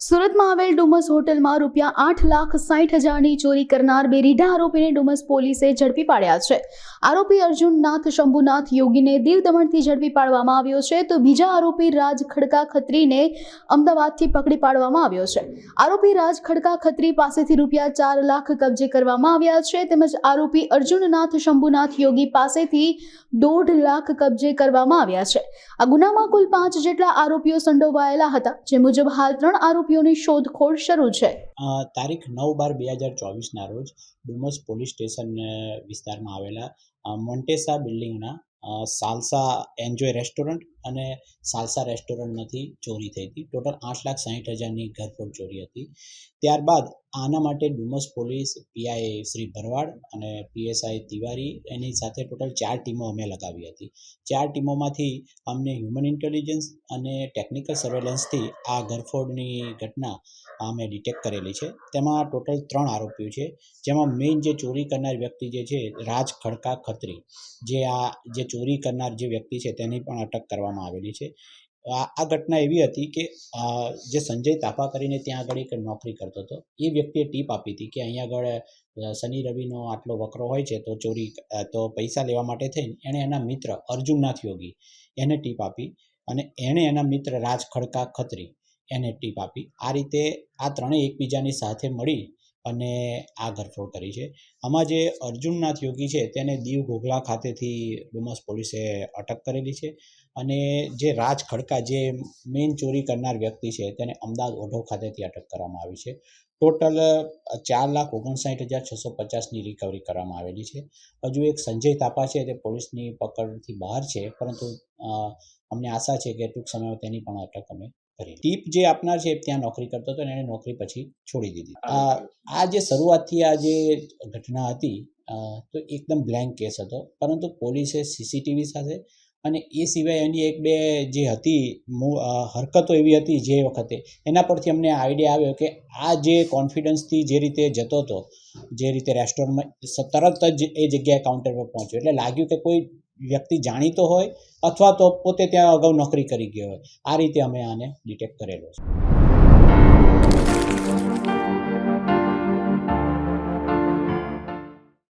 સુરતમાં આવેલ ડુમસ હોટલમાં ₹8,60,000ની ચોરી કરનાર બે રીઢા આરોપીને ડુમસ પોલીસે ઝડપી પાડ્યા છે। આરોપી અર્જુનનાથ શંભુનાથ યોગીને દીવ દમણથી ઝડપી પાડવામાં આવ્યો છે, તો બીજા આરોપી રાજ ખડકા ખત્રીને અમદાવાદથી પકડી પાડવામાં આવ્યો છે। આરોપી રાજ ખડકા ખત્રી પાસેથી ₹4 લાખ કબજે કરવામાં આવ્યા છે, તેમજ આરોપી અર્જુનનાથ શંભુનાથ યોગી પાસેથી ₹1.5 લાખ કબજે કરવામાં આવ્યા છે। આ ગુનામાં કુલ 5 જેટલા આરોપીઓ સંડોવાયેલા હતા, જે મુજબ હાલ 3 આરોપીઓની શોધખોળ શરૂ છે। તારીખ 9/12/2024ના રોજ ડુમસ પોલીસ સ્ટેશન વિસ્તારમાં આવેલા મોન્ટેસા બિલ્ડિંગના સાલસા એન્જોય રેસ્ટોરન્ટ અને સાલસા રેસ્ટોરન્ટમાંથી ચોરી થઈ હતી। ટોટલ 8,60,000ની ઘરફોડ ચોરી હતી। ત્યારબાદ આના માટે ડુમસ પોલીસ પીઆઈ શ્રી ભરવાડ અને પીએસઆઈ તિવારી એની સાથે ટોટલ 4 ટીમો અમે લગાવી હતી। 4 ટીમોમાંથી અમને હ્યુમન ઇન્ટેલિજન્સ અને ટેકનિકલ સર્વેલન્સથી આ ઘરફોડની ઘટના અમે ડિટેક્ટ કરેલી છે। તેમાં ટોટલ 3 આરોપીઓ છે, જેમાં મેઇન જે ચોરી કરનાર વ્યક્તિ જે છે રાજ ખડકા ખત્રી, જે ચોરી કરનાર જે વ્યક્તિ છે તેની પણ અટક કરવામાં આવેલી છે। આ ઘટના એવી હતી કે જે સંજય તાપા કરીને ત્યાં આગળ એક નોકરી કરતો હતો, એ વ્યક્તિએ ટીપ આપી હતી કે અહીંયા આગળ શનિ રવિનો આટલો વકરો હોય છે, તો પૈસા લેવા માટે થઈને એણે એના મિત્ર અર્જુનનાથ યોગી એને ટીપ આપી અને એણે એના મિત્ર રાજ ખડકા ખત્રી એને ટીપ આપી। આ રીતે આ ત્રણેય એકબીજાની સાથે મળી અને આ ઘરફોડ કરી છે। આમાં જે અર્જુનનાથ યોગી છે તેને દીવ ઘોઘલા ખાતેથી ડુમસ પોલીસે અટક કરેલી છે અને જે રાજ ખડકા જે મેઇન ચોરી કરનાર વ્યક્તિ છે તેને અમદાવાદ ઓઢવ ખાતેથી અટક કરવામાં આવી છે। ટોટલ 4,59,650ની રિકવરી કરવામાં આવેલી છે। હજુ એક સંજય તાપા છે તે પોલીસની પકડથી બહાર છે, પરંતુ અમને આશા છે કે ટૂંક સમયમાં તેની પણ અટક અમે કરી। ટીપ જે આપનાર છે ત્યાં નોકરી કરતો હતો અને એને નોકરી પછી છોડી દીધી। આ જે શરૂઆતથી આ જે ઘટના હતી તો એકદમ બ્લેન્ક કેસ હતો, પરંતુ પોલીસે સીસીટીવી સાથે અને એ સિવાય એની એક બે જે હતી હરકતો એવી હતી જે વખતે, એના પરથી અમને આઈડિયા આવ્યો કે આ જે કોન્ફિડન્સથી જે રીતે જતો હતો, જે રીતે રેસ્ટોરન્ટમાં તરત જ એ જગ્યાએ કાઉન્ટર પર પહોંચ્યો, એટલે લાગ્યું કે કોઈ વ્યક્તિ જાણીતો હોય અથવા તો પોતે ત્યાં અગાઉ નોકરી કરી ગયો હોય। આ રીતે અમે આને ડિટેક્ટ કરેલો છે।